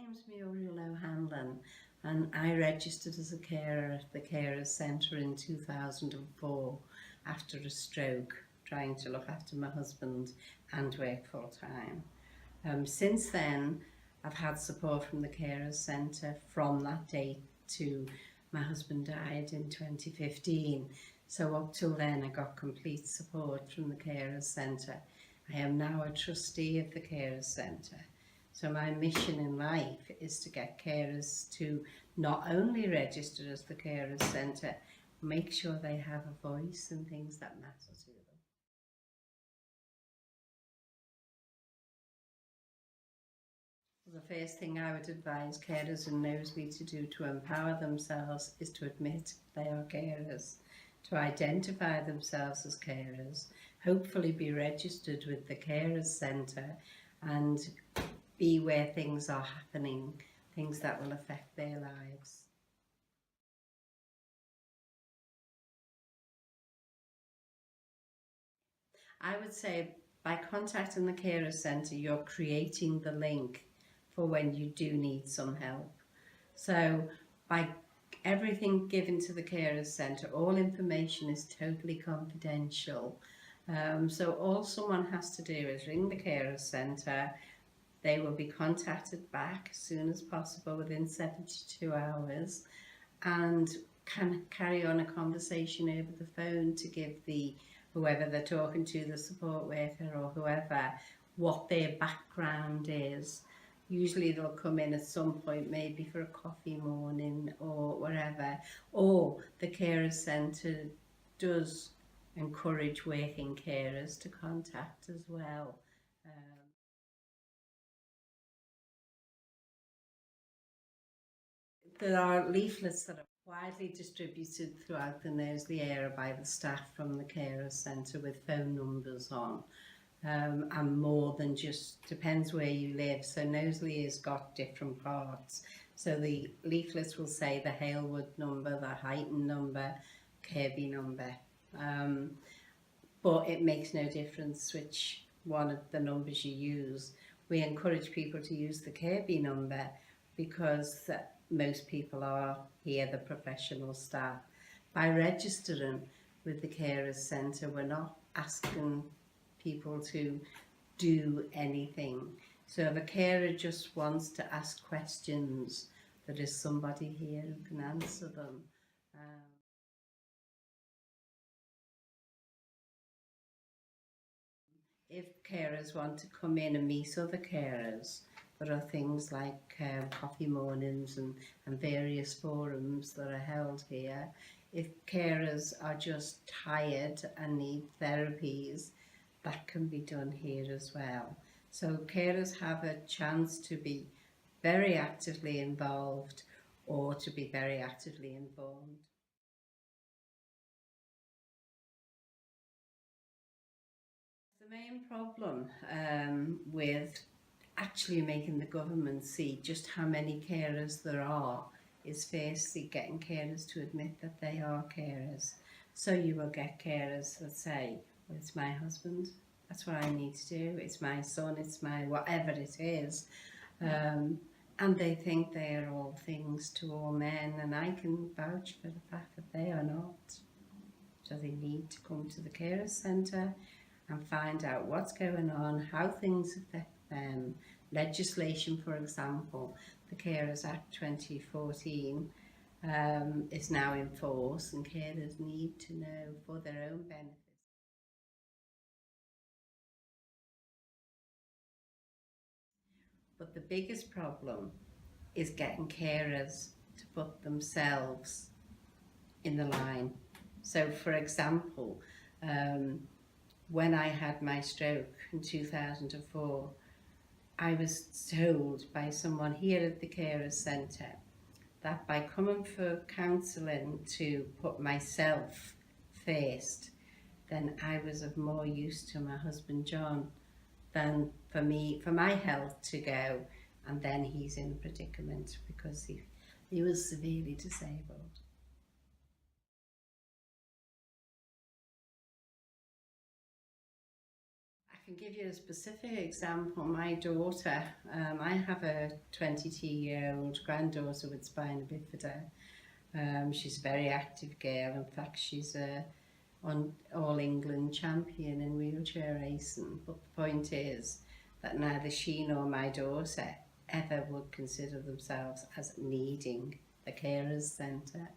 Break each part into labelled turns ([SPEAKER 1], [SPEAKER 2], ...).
[SPEAKER 1] name's Muriel and I registered as a carer at the Carers Centre in 2004 after a stroke, trying to look after my husband and work full time. Since then, I've had support from the Carers Centre from that date to my husband died in 2015. So up till then, I got complete support from the Carers Centre. I am now a trustee of the Carers Centre. So my mission in life is to get carers to not only register as the Carers Centre, make sure they have a voice and things that matter to them. The first thing I would advise carers in Knowsley to do to empower themselves is to admit they are carers, to identify themselves as carers, hopefully be registered with the Carers Centre and be where things are happening, things that will affect their lives. I would say by contacting the Carers Centre, you're creating the link for when you do need some help. So by everything given to the Carers Centre, all information is totally confidential. So all someone has to do is ring the Carers Centre. They will be contacted back as soon as possible within 72 hours and can carry on a conversation over the phone to give whoever they're talking to, the support worker or whoever, what their background is. Usually they'll come in at some point, maybe for a coffee morning or wherever. Or the Carers Centre does encourage working carers to contact as well. There are leaflets that are widely distributed throughout the Knowsley area by the staff from the Carers Centre with phone numbers on. And more than just, depends where you live. So Knowsley has got different parts. So the leaflets will say the Halewood number, the Heighton number, Kirby number. But it makes no difference which one of the numbers you use. We encourage people to use the Kirby number because most people are here, the professional staff. By registering with the Carers Centre, we're not asking people to do anything. So if a carer just wants to ask questions, there is somebody here who can answer them. If carers want to come in and meet other carers, there are things like coffee mornings and various forums that are held here. If carers are just tired and need therapies, that can be done here as well. So carers have a chance to be very actively involved or to be very actively informed. The main problem with actually making the government see just how many carers there are is firstly getting carers to admit that they are carers. So you will get carers that say, well, it's my husband, that's what I need to do, it's my son, it's my whatever it is. And they think they are all things to all men, and I can vouch for the fact that they are not. So they need to come to the Carers Centre and find out what's going on, how things affect them. Legislation, for example, the Carers Act 2014 is now in force, and carers need to know for their own benefit. But the biggest problem is getting carers to put themselves in the line. So for example, when I had my stroke in 2004, I was told by someone here at the Carers Centre that by coming for counselling to put myself first, then I was of more use to my husband John than for my health to go, and then he's in a predicament because he was severely disabled. I can give you a specific example. My daughter, I have a 22-year-old granddaughter with spina bifida. She's a very active girl. In fact, she's a All England champion in wheelchair racing. But the point is that neither she nor my daughter ever would consider themselves as needing the carers centre.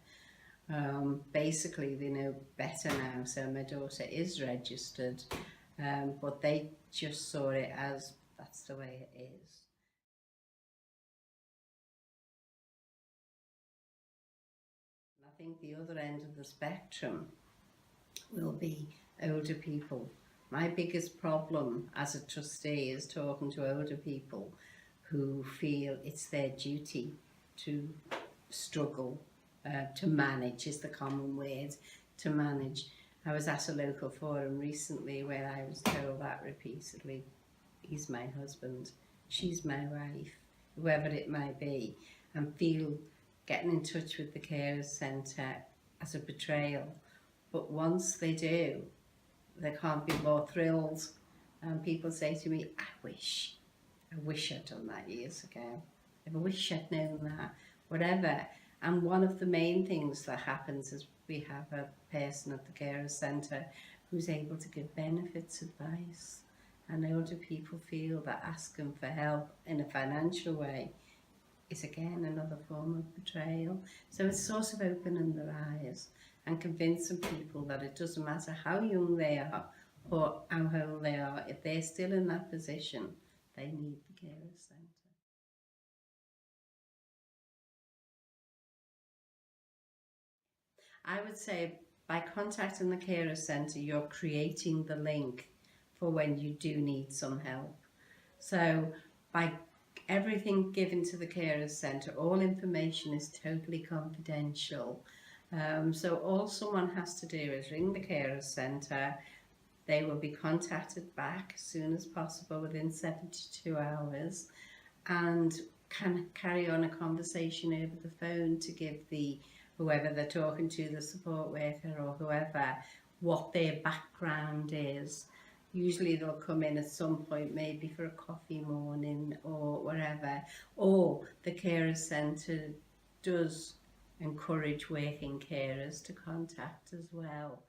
[SPEAKER 1] Basically, they know better now, so my daughter is registered, but they just saw it as that's the way it is. I think the other end of the spectrum will be older people. My biggest problem as a trustee is talking to older people who feel it's their duty to struggle, to manage is the common word, to manage. I was at a local forum recently where I was told that repeatedly, he's my husband, she's my wife, whoever it might be, and feel getting in touch with the carers centre as a betrayal. But once they do, they can't be more thrilled. And people say to me, I wish I'd done that years ago. I wish I'd known that, whatever. And one of the main things that happens is we have a person at the carers centre who's able to give benefits advice. And older people feel that asking for help in a financial way is again another form of betrayal. So it's sort of opening their eyes and convincing people that it doesn't matter how young they are or how old they are, if they're still in that position, they need the carers centre. I would say by contacting the carers centre, you're creating the link for when you do need some help. So by everything given to the carers centre, all information is totally confidential. So all someone has to do is ring the carers centre. They will be contacted back as soon as possible within 72 hours and can carry on a conversation over the phone to give whoever they're talking to, the support worker or whoever, what their background is. Usually they'll come in at some point, maybe for a coffee morning or whatever. Or the carers centre does encourage working carers to contact as well.